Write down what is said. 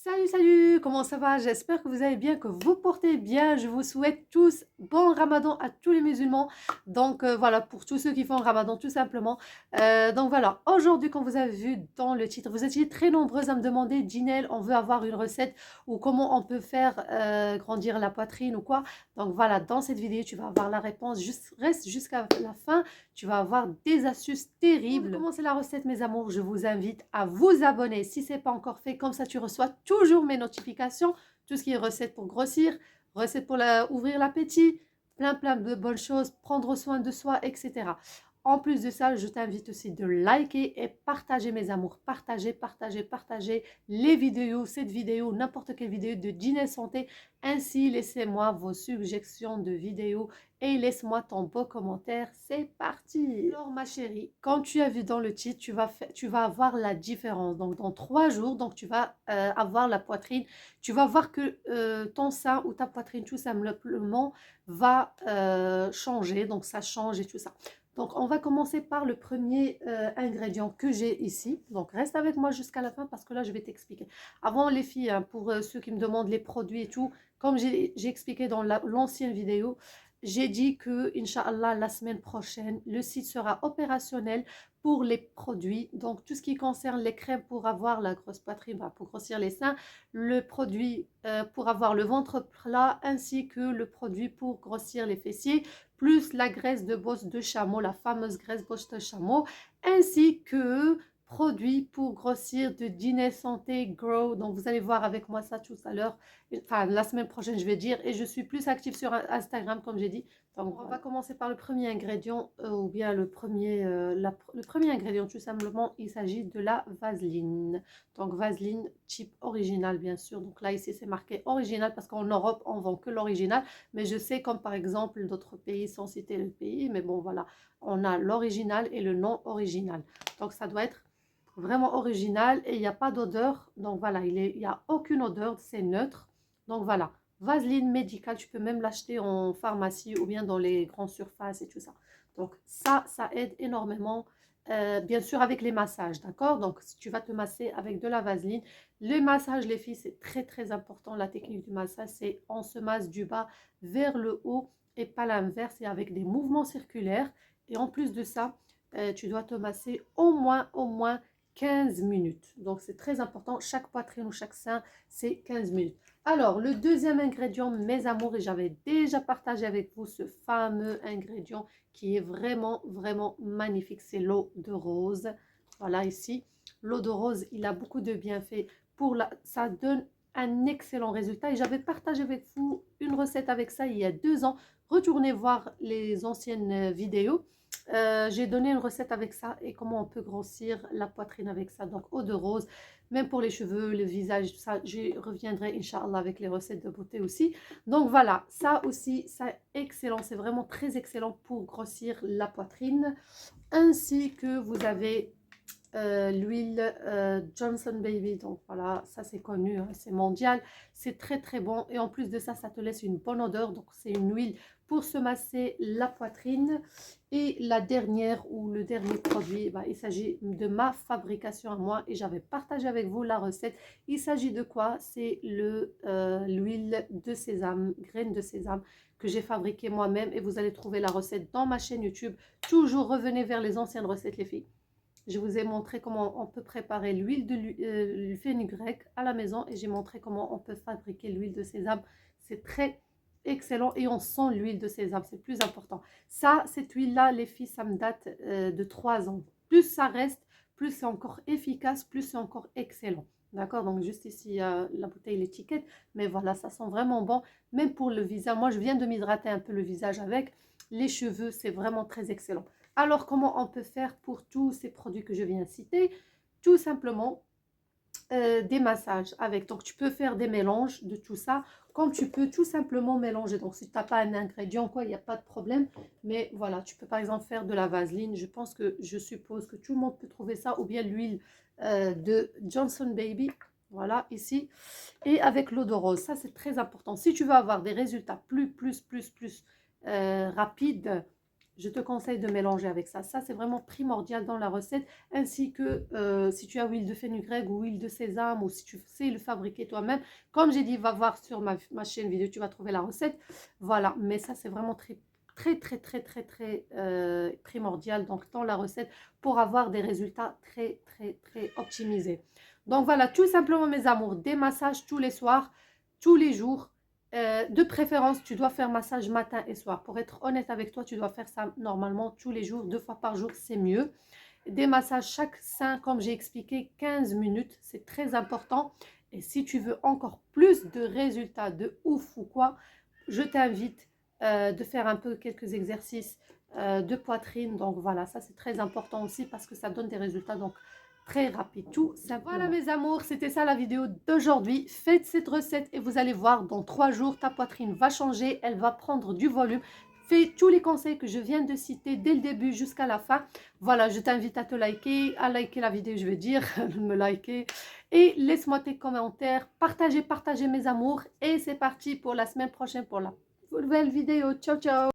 Salut, salut, comment ça va? J'espère que vous allez bien, que vous portez bien. Je vous souhaite tous bon ramadan à tous les musulmans. Donc voilà, pour tous ceux qui font le ramadan, tout simplement. Donc voilà, aujourd'hui, comme vous avez vu dans le titre, vous étiez très nombreuses à me demander, Jinelle, on veut avoir une recette ou comment on peut faire grandir la poitrine ou quoi. Donc voilà, dans cette vidéo, tu vas avoir la réponse. Juste, reste jusqu'à la fin. Tu vas avoir des astuces terribles. Avant de commencer la recette, mes amours, je vous invite à vous abonner si ce n'est pas encore fait. Comme ça, tu reçois toujours mes notifications. Tout ce qui est recette pour grossir, recette pour ouvrir l'appétit, plein de bonnes choses, prendre soin de soi, etc. En plus de ça, je t'invite aussi de liker et partager mes amours. Partagez les vidéos, cette vidéo, n'importe quelle vidéo de Jinelle Santé. Ainsi, laissez-moi vos suggestions de vidéos et laisse-moi ton beau commentaire. C'est parti. Alors ma chérie, quand tu as vu dans le titre, tu vas avoir la différence. Donc dans 3 jours, donc tu vas avoir la poitrine. Tu vas voir que ton sein ou ta poitrine tout simplement va changer. Donc ça change et tout ça. Donc on va commencer par le premier ingrédient que j'ai ici. Donc reste avec moi jusqu'à la fin parce que là je vais t'expliquer. Avant les filles, hein, pour ceux qui me demandent les produits et tout, comme j'ai expliqué dans l'ancienne vidéo, j'ai dit que, Inch'Allah, la semaine prochaine, le site sera opérationnel pour les produits. Donc, tout ce qui concerne les crèmes pour avoir la grosse poitrine, pour grossir les seins, le produit pour avoir le ventre plat, ainsi que le produit pour grossir les fessiers, plus la graisse de bosse de chameau, la fameuse graisse bosse de chameau, ainsi que produits pour grossir de Dîner Santé Grow. Donc, vous allez voir avec moi ça tout à l'heure, enfin la semaine prochaine je vais dire, et je suis plus active sur Instagram comme j'ai dit. Donc on va commencer par le premier ingrédient ou bien le premier ingrédient tout simplement, il s'agit de la vaseline. Donc vaseline type original bien sûr. Donc là ici c'est marqué original parce qu'en Europe on vend que l'original, mais je sais comme par exemple d'autres pays sans citer le pays, mais bon voilà, on a l'original et le non original. Donc ça doit être vraiment original et il n'y a pas d'odeur. Donc voilà, il n'y a aucune odeur, c'est neutre. Donc voilà, vaseline médicale, tu peux même l'acheter en pharmacie ou bien dans les grandes surfaces et tout ça. Donc ça aide énormément, bien sûr avec les massages, d'accord? Donc si tu vas te masser avec de la vaseline, le massage les filles, c'est très important. La technique du massage, c'est on se masse du bas vers le haut et pas l'inverse, et avec des mouvements circulaires. Et en plus de ça, tu dois te masser au moins 15 minutes. Donc c'est très important, chaque poitrine ou chaque sein, c'est 15 minutes. Alors, le deuxième ingrédient, mes amours, et j'avais déjà partagé avec vous ce fameux ingrédient qui est vraiment magnifique, c'est l'eau de rose. Voilà ici, l'eau de rose, il a beaucoup de bienfaits. Ça donne un excellent résultat et j'avais partagé avec vous une recette avec ça il y a 2 ans. Retournez voir les anciennes vidéos. J'ai donné une recette avec ça et comment on peut grossir la poitrine avec ça. Donc, eau de rose, même pour les cheveux, le visage, tout ça, je reviendrai, Inch'Allah, avec les recettes de beauté aussi. Donc voilà, ça aussi, c'est excellent, c'est vraiment très excellent pour grossir la poitrine. Ainsi que vous avez l'huile Johnson Baby, donc voilà, ça c'est connu, hein, c'est mondial, c'est très bon et en plus de ça, ça te laisse une bonne odeur, donc c'est une huile pour se masser la poitrine. Et la dernière ou le dernier produit, bah, il s'agit de ma fabrication à moi et j'avais partagé avec vous la recette. Il s'agit de quoi? C'est l'huile de sésame, graines de sésame que j'ai fabriquée moi-même et vous allez trouver la recette dans ma chaîne YouTube. Toujours revenez vers les anciennes recettes les filles. Je vous ai montré comment on peut préparer l'huile de fenugrec à la maison et j'ai montré comment on peut fabriquer l'huile de sésame. C'est très excellent et on sent l'huile de sésame, c'est le plus important. Ça, cette huile-là, les filles, ça me date de 3 ans. Plus ça reste, plus c'est encore efficace, plus c'est encore excellent. D'accord? Donc juste ici, la bouteille, l'étiquette. Mais voilà, ça sent vraiment bon. Même pour le visage, moi je viens de m'hydrater un peu le visage avec. Les cheveux, c'est vraiment très excellent. Alors, comment on peut faire pour tous ces produits que je viens de citer? Tout simplement, des massages avec. Donc, tu peux faire des mélanges de tout ça, comme tu peux tout simplement mélanger. Donc, si tu n'as pas un ingrédient, quoi, il n'y a pas de problème. Mais voilà, tu peux par exemple faire de la vaseline. Je suppose que tout le monde peut trouver ça, ou bien l'huile de Johnson Baby. Voilà, ici. Et avec l'eau de rose, ça c'est très important. Si tu veux avoir des résultats plus rapides, je te conseille de mélanger avec ça. Ça, c'est vraiment primordial dans la recette, ainsi que si tu as huile de fenugrec ou huile de sésame, ou si tu sais le fabriquer toi-même. Comme j'ai dit, va voir sur ma chaîne vidéo, tu vas trouver la recette. Voilà, mais ça, c'est vraiment très primordial donc dans la recette pour avoir des résultats très optimisés. Donc voilà, tout simplement mes amours, des massages tous les soirs, tous les jours. De préférence, tu dois faire massage matin et soir. Pour être honnête avec toi, tu dois faire ça normalement tous les jours, 2 fois par jour, c'est mieux. Des massages chaque 5, comme j'ai expliqué, 15 minutes, c'est très important. Et si tu veux encore plus de résultats de ouf ou quoi, je t'invite de faire un peu quelques exercices de poitrine. Donc voilà, ça c'est très important aussi parce que ça donne des résultats donc très rapides, tout simplement. Voilà mes amours, c'était ça la vidéo d'aujourd'hui. Faites cette recette et vous allez voir, dans 3 jours, ta poitrine va changer, elle va prendre du volume. Fais tous les conseils que je viens de citer dès le début jusqu'à la fin. Voilà, je t'invite à te liker, à liker la vidéo, je veux dire, me liker. Et laisse-moi tes commentaires, partagez mes amours. Et c'est parti pour la semaine prochaine pour la nouvelle vidéo. Ciao, ciao!